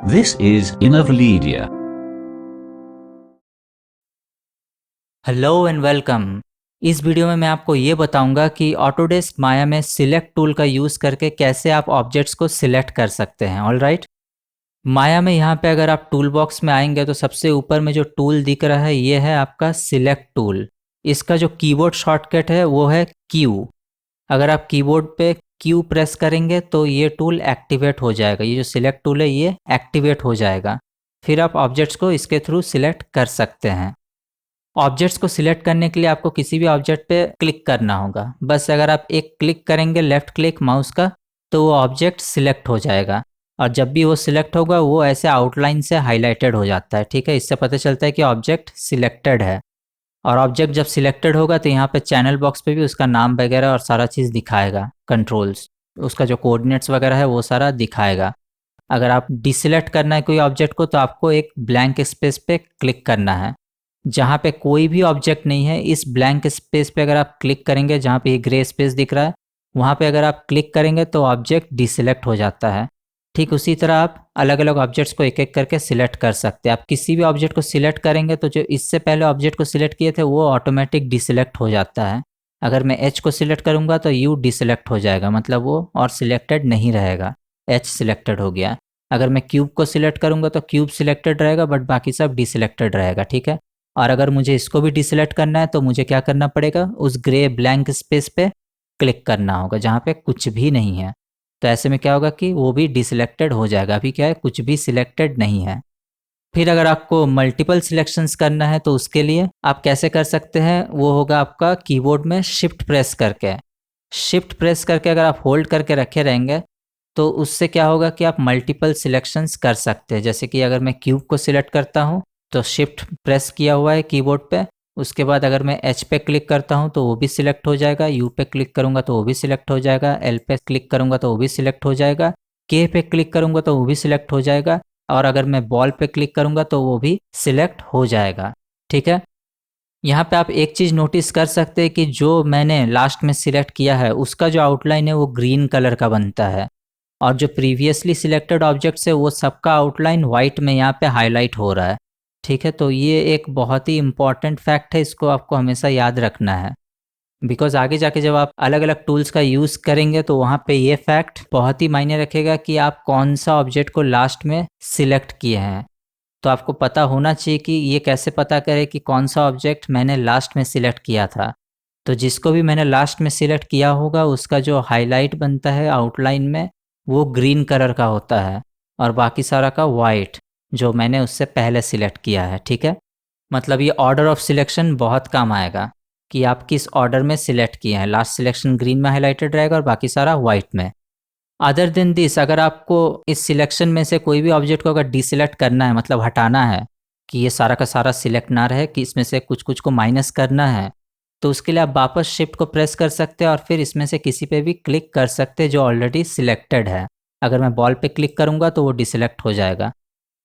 This is Innovalydia. Hello and welcome. इस video में मैं आपको ये बताऊंगा कि ऑटोडेस्क माया में सिलेक्ट टूल का यूज़ करके कैसे आप ऑब्जेक्ट्स को सिलेक्ट कर सकते हैं। ऑल राइट, माया में यहाँ पे अगर आप टूल बॉक्स में आएंगे तो सबसे ऊपर में जो टूल दिख रहा है ये है आपका सिलेक्ट टूल। इसका जो कीबोर्ड शॉर्टकट है वो है क्यू। अगर आप कीबोर्ड पे क्यू प्रेस करेंगे तो ये टूल एक्टिवेट हो जाएगा। ये जो सिलेक्ट टूल है ये एक्टिवेट हो जाएगा। फिर आप ऑब्जेक्ट्स को इसके थ्रू सिलेक्ट कर सकते हैं। ऑब्जेक्ट्स को सिलेक्ट करने के लिए आपको किसी भी ऑब्जेक्ट पे क्लिक करना होगा। बस अगर आप एक क्लिक करेंगे लेफ्ट क्लिक माउस का तो वो ऑब्जेक्ट सिलेक्ट हो जाएगा। और जब भी वो सिलेक्ट होगा वो ऐसे आउटलाइन से हाईलाइटेड हो जाता है। ठीक है, इससे पता चलता है कि ऑब्जेक्ट सिलेक्टेड है। और ऑब्जेक्ट जब सिलेक्टेड होगा तो यहाँ पे चैनल बॉक्स पे भी उसका नाम वगैरह और सारा चीज़ दिखाएगा, कंट्रोल्स, उसका जो कोऑर्डिनेट्स वगैरह है वो सारा दिखाएगा। अगर आप डिसिलेक्ट करना है कोई ऑब्जेक्ट को तो आपको एक ब्लैंक स्पेस पे क्लिक करना है। जहाँ पे कोई भी ऑब्जेक्ट नहीं है इस ब्लैंक स्पेस पे अगर आप क्लिक करेंगे, जहाँ पे ये ग्रे स्पेस दिख रहा है वहाँ पे अगर आप क्लिक करेंगे तो ऑब्जेक्ट डिसेलेक्ट हो जाता है। ठीक उसी तरह आप अलग अलग ऑब्जेक्ट्स को एक एक करके सिलेक्ट कर सकते हैं। आप किसी भी ऑब्जेक्ट को सिलेक्ट करेंगे तो जो इससे पहले ऑब्जेक्ट को सिलेक्ट किए थे वो ऑटोमेटिक डिसेलेक्ट हो जाता है। अगर मैं एच को सिलेक्ट करूँगा तो यू डिसेलेक्ट हो जाएगा, मतलब वो और सिलेक्टेड नहीं रहेगा, एच सिलेक्टेड हो गया। अगर मैं क्यूब को सिलेक्ट करूँगा तो क्यूब सिलेक्टेड रहेगा बट बाकी सब डिसेलेक्टेड रहेगा। ठीक है, और अगर मुझे इसको भी डिसेलेक्ट करना है तो मुझे क्या करना पड़ेगा, उस ग्रे ब्लैंक स्पेस पे क्लिक करना होगा जहाँ पे कुछ भी नहीं है। तो ऐसे में क्या होगा कि वो भी डिसेलेक्टेड हो जाएगा। अभी क्या है, कुछ भी सिलेक्टेड नहीं है। फिर अगर आपको मल्टीपल सिलेक्शंस करना है तो उसके लिए आप कैसे कर सकते हैं, वो होगा आपका कीबोर्ड में शिफ्ट प्रेस करके। शिफ्ट प्रेस करके अगर आप होल्ड करके रखे रहेंगे तो उससे क्या होगा कि आप मल्टीपल सिलेक्शंस कर सकते हैं। जैसे कि अगर मैं क्यूब को सिलेक्ट करता हूँ तो शिफ्ट प्रेस किया हुआ है कीबोर्ड पे, उसके बाद अगर मैं एच पे क्लिक करता हूँ तो वो भी सिलेक्ट हो जाएगा, यू पे क्लिक करूँगा तो वो भी सिलेक्ट हो जाएगा, एल पे क्लिक करूँगा तो वो भी सिलेक्ट हो जाएगा, के पे क्लिक करूँगा तो वो भी सिलेक्ट हो जाएगा, और अगर मैं बॉल पे क्लिक करूँगा तो वो भी सिलेक्ट हो जाएगा। ठीक है, यहाँ पे आप एक चीज़ नोटिस कर सकते हैं कि जो मैंने लास्ट में सिलेक्ट किया है उसका जो आउटलाइन है वो ग्रीन कलर का बनता है, और जो प्रीवियसली सिलेक्टेड ऑब्जेक्ट्स है वो सबका आउटलाइन वाइट में यहाँ पे हाईलाइट हो रहा है। ठीक है, तो ये एक बहुत ही इंपॉर्टेंट फैक्ट है, इसको आपको हमेशा याद रखना है। बिकॉज आगे जाके जब आप अलग अलग टूल्स का यूज़ करेंगे तो वहाँ पे ये फैक्ट बहुत ही मायने रखेगा कि आप कौन सा ऑब्जेक्ट को लास्ट में सिलेक्ट किए हैं। तो आपको पता होना चाहिए कि ये कैसे पता करे कि कौन सा ऑब्जेक्ट मैंने लास्ट में सिलेक्ट किया था। तो जिसको भी मैंने लास्ट में सिलेक्ट किया होगा उसका जो हाईलाइट बनता है आउटलाइन में वो ग्रीन कलर का होता है, और बाकी सारा का वाइट जो मैंने उससे पहले सिलेक्ट किया है। ठीक है, मतलब ये ऑर्डर ऑफ सिलेक्शन बहुत काम आएगा कि आप किस ऑर्डर में सिलेक्ट किए हैं। लास्ट सिलेक्शन ग्रीन में हाईलाइटेड रहेगा और बाकी सारा वाइट में। अदर देन दिस, अगर आपको इस सिलेक्शन में से कोई भी ऑब्जेक्ट को अगर डिसेलेक्ट करना है, मतलब हटाना है कि ये सारा का सारा सिलेक्ट ना रहे, कि इसमें से कुछ कुछ को माइनस करना है, तो उसके लिए आप वापस शिफ्ट को प्रेस कर सकते हैं और फिर इसमें से किसी पे भी क्लिक कर सकते हैं जो ऑलरेडी सिलेक्टेड है। अगर मैं बॉल पे क्लिक करूँगा तो वो डिसेलेक्ट हो जाएगा।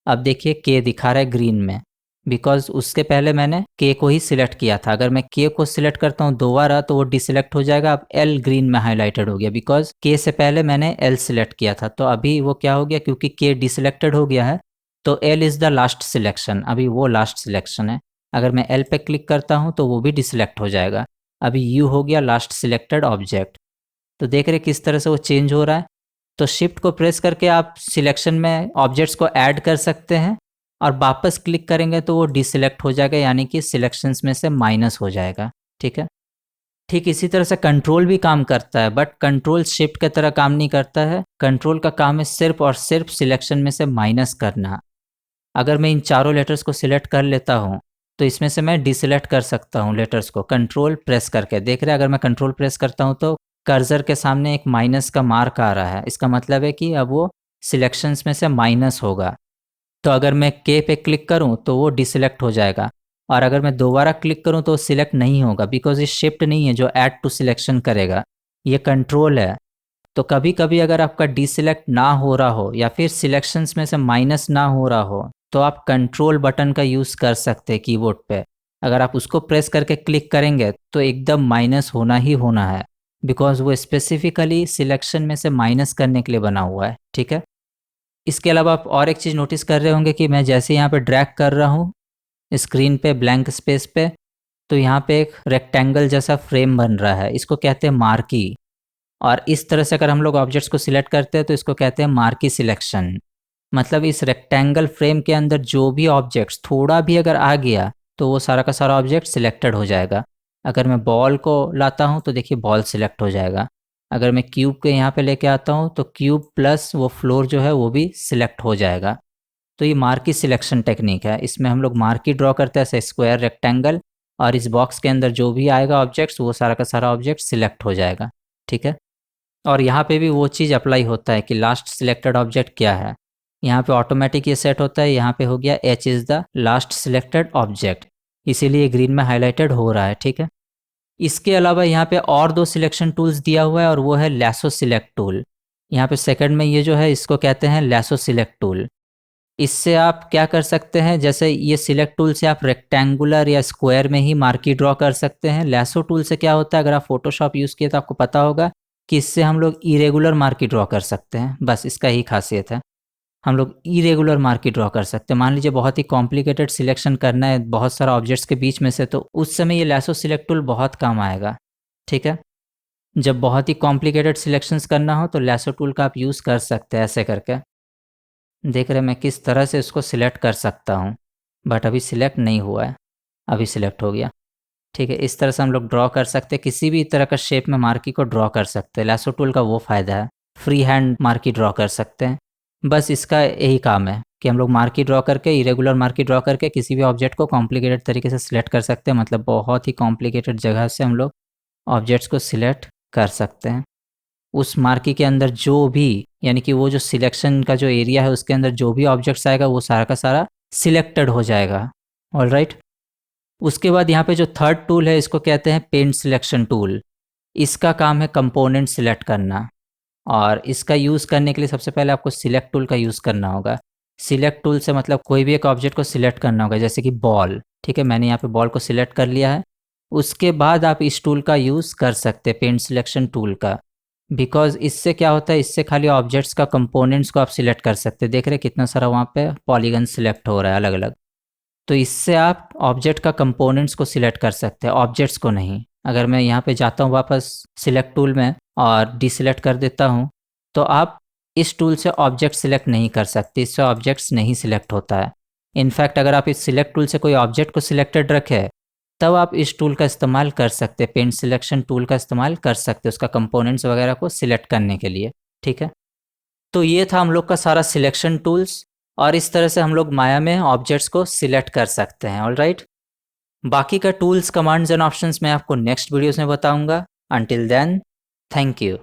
अब देखिए के दिखा रहा है ग्रीन में, बिकॉज उसके पहले मैंने के को ही सिलेक्ट किया था। अगर मैं के को सिलेक्ट करता हूँ दोबारा तो वो डिसेलेक्ट हो जाएगा। अब एल ग्रीन में हाईलाइटेड हो गया बिकॉज के से पहले मैंने एल सिलेक्ट किया था। तो अभी वो क्या हो गया, क्योंकि के डिसेलेक्टेड हो गया है तो L is the last selection, अभी वो लास्ट सिलेक्शन है। अगर मैं एल पे क्लिक करता हूँ तो वो भी डिसेलेक्ट हो जाएगा। अभी यू हो गया लास्ट सिलेक्टेड ऑब्जेक्ट। तो देख रहे किस तरह से वो चेंज हो रहा है। तो शिफ्ट को प्रेस करके आप सिलेक्शन में ऑब्जेक्ट्स को ऐड कर सकते हैं, और वापस क्लिक करेंगे तो वो डिसेलेक्ट हो जाएगा, यानी कि सिलेक्शंस में से माइनस हो जाएगा। ठीक है, ठीक इसी तरह से कंट्रोल भी काम करता है, बट कंट्रोल शिफ्ट की तरह काम नहीं करता है। कंट्रोल का काम है सिर्फ और सिर्फ सिलेक्शन में से माइनस करना। अगर मैं इन चारों लेटर्स को सिलेक्ट कर लेता हूँ तो इसमें से मैं डिसेलेक्ट कर सकता हूँ लेटर्स को कंट्रोल प्रेस करके। देख रहे हैं, अगर मैं कंट्रोल प्रेस करता हूँ तो कर्सर के सामने एक माइनस का मार्क आ रहा है। इसका मतलब है कि अब वो सिलेक्शंस में से माइनस होगा। तो अगर मैं के पे क्लिक करूं तो वो डिसेलेक्ट हो जाएगा, और अगर मैं दोबारा क्लिक करूं तो सिलेक्ट नहीं होगा, बिकॉज ये शिफ्ट नहीं है जो ऐड टू सिलेक्शन करेगा, ये कंट्रोल है। तो कभी कभी अगर आपका डिसेलेक्ट ना हो रहा हो या फिर सिलेक्शंस में से माइनस ना हो रहा हो तो आप कंट्रोल बटन का यूज़ कर सकते हैं कीबोर्ड पे। अगर आप उसको प्रेस करके क्लिक करेंगे तो एकदम माइनस होना ही होना है, बिकॉज वो स्पेसिफिकली सिलेक्शन में से माइनस करने के लिए बना हुआ है। ठीक है, इसके अलावा आप और एक चीज़ नोटिस कर रहे होंगे कि मैं जैसे यहाँ पे ड्रैग कर रहा हूँ स्क्रीन पे ब्लैंक स्पेस पे, तो यहाँ पे एक रेक्टेंगल जैसा फ्रेम बन रहा है, इसको कहते हैं मार्की। और इस तरह से अगर हम लोग ऑब्जेक्ट्स को सिलेक्ट करते हैं तो इसको कहते हैं मार्की सिलेक्शन। मतलब इस रेक्टेंगल फ्रेम के अंदर जो भी ऑब्जेक्ट्स थोड़ा भी अगर आ गया तो वो सारा का सारा ऑब्जेक्ट सिलेक्टेड हो जाएगा। अगर मैं बॉल को लाता हूँ तो देखिए बॉल सिलेक्ट हो जाएगा। अगर मैं क्यूब के यहाँ पे लेके आता हूँ तो क्यूब प्लस वो फ्लोर जो है वो भी सिलेक्ट हो जाएगा। तो ये मार्की सिलेक्शन टेक्निक है। इसमें हम लोग मार्की ड्रॉ करते हैं ऐसे स्क्वायर रेक्टेंगल, और इस बॉक्स के अंदर जो भी आएगा ऑब्जेक्ट्स वो सारा का सारा ऑब्जेक्ट सिलेक्ट हो जाएगा। ठीक है। और यहाँ पे भी वो चीज़ अप्लाई होता है कि लास्ट सिलेक्टेड ऑब्जेक्ट क्या है। यहाँ पे ऑटोमेटिक ये सेट होता है, यहाँ पे हो गया H is the last selected object, इसीलिए ग्रीन में हाईलाइटेड हो रहा है। ठीक है। इसके अलावा यहाँ पे और दो सिलेक्शन टूल्स दिया हुआ है और वो है लैसो सिलेक्ट टूल। यहाँ पे सेकंड में ये जो है इसको कहते हैं लैसो सिलेक्ट टूल। इससे आप क्या कर सकते हैं, जैसे ये सिलेक्ट टूल से आप रेक्टेंगुलर या स्क्वायर में ही मार्की ड्रॉ कर सकते हैं। लैसो टूल से क्या होता है, अगर आप फोटोशॉप यूज़ किए तो आपको पता होगा कि इससे हम लोग इरेगुलर मार्की ड्रॉ कर सकते हैं। बस इसका ही खासियत है, हम लोग इरेगुलर मार्की ड्रॉ कर सकते हैं। मान लीजिए बहुत ही कॉम्प्लिकेटेड सिलेक्शन करना है बहुत सारा ऑब्जेक्ट्स के बीच में से, तो उस समय ये लैसो सिलेक्ट टूल बहुत काम आएगा। ठीक है। जब बहुत ही कॉम्प्लिकेटेड सिलेक्शंस करना हो तो लैसो टूल का आप यूज़ कर सकते हैं। ऐसे करके देख रहे हैं मैं किस तरह से इसको सिलेक्ट कर सकता हूँ, बट अभी सिलेक्ट नहीं हुआ है, अभी सिलेक्ट हो गया। ठीक है। इस तरह से हम लोग ड्रॉ कर सकते हैं, किसी भी तरह का शेप में मार्की को ड्रॉ कर सकते हैं। लैसो टूल का वो फ़ायदा है, फ्री हैंड मार्की ड्रॉ कर सकते हैं। बस इसका यही काम है कि हम लोग मार्की ड्रॉ करके, इरेगुलर मार्की ड्रॉ करके किसी भी ऑब्जेक्ट को कॉम्प्लिकेटेड तरीके से सिलेक्ट कर सकते हैं। मतलब बहुत ही कॉम्प्लिकेटेड जगह से हम लोग ऑब्जेक्ट्स को सिलेक्ट कर सकते हैं। उस मार्की के अंदर जो भी, यानी कि वो जो सिलेक्शन का जो एरिया है उसके अंदर जो भी ऑब्जेक्ट्स आएगा वो सारा का सारा सिलेक्टेड हो जाएगा। ऑलराइट। उसके बाद यहाँ पे जो थर्ड टूल है इसको कहते हैं पेंट सिलेक्शन टूल। इसका काम है कंपोनेंट सिलेक्ट करना, और इसका यूज़ करने के लिए सबसे पहले आपको सिलेक्ट टूल का यूज़ करना होगा। सिलेक्ट टूल से मतलब कोई भी एक ऑब्जेक्ट को सिलेक्ट करना होगा, जैसे कि बॉल। ठीक है, मैंने यहाँ पे बॉल को सिलेक्ट कर लिया है। उसके बाद आप इस टूल का यूज़ कर सकते हैं, पेंट सिलेक्शन टूल का। बिकॉज इससे क्या होता है, इससे खाली ऑब्जेक्ट्स का कंपोनेंट्स को आप सिलेक्ट कर सकते हैं। देख रहे हैं कितना सारा वहाँ पे पॉलीगन सिलेक्ट हो रहा है अलग अलग। तो इससे आप ऑब्जेक्ट का कंपोनेंट्स को सिलेक्ट कर सकते हैं, ऑब्जेक्ट्स को नहीं। अगर मैं यहाँ पे जाता हूँ वापस सिलेक्ट टूल में और डिसिलेक्ट कर देता हूँ, तो आप इस टूल से ऑब्जेक्ट सिलेक्ट नहीं कर सकते, इससे ऑब्जेक्ट्स नहीं सिलेक्ट होता है। इनफैक्ट अगर आप इस सिलेक्ट टूल से कोई ऑब्जेक्ट को सिलेक्टेड रखें तब आप इस टूल का इस्तेमाल कर सकते हैं, पेंट सिलेक्शन टूल का इस्तेमाल कर सकते हैं उसका कंपोनेंट्स वगैरह को सिलेक्ट करने के लिए। ठीक है। तो ये था हम लोग का सारा सिलेक्शन टूल्स, और इस तरह से हम लोग माया में ऑब्जेक्ट्स को सिलेक्ट कर सकते हैं। ऑलराइट। बाकी का टूल्स, कमांड्स एंड ऑप्शंस मैं आपको नेक्स्ट वीडियोस में बताऊंगा। Until then, thank you.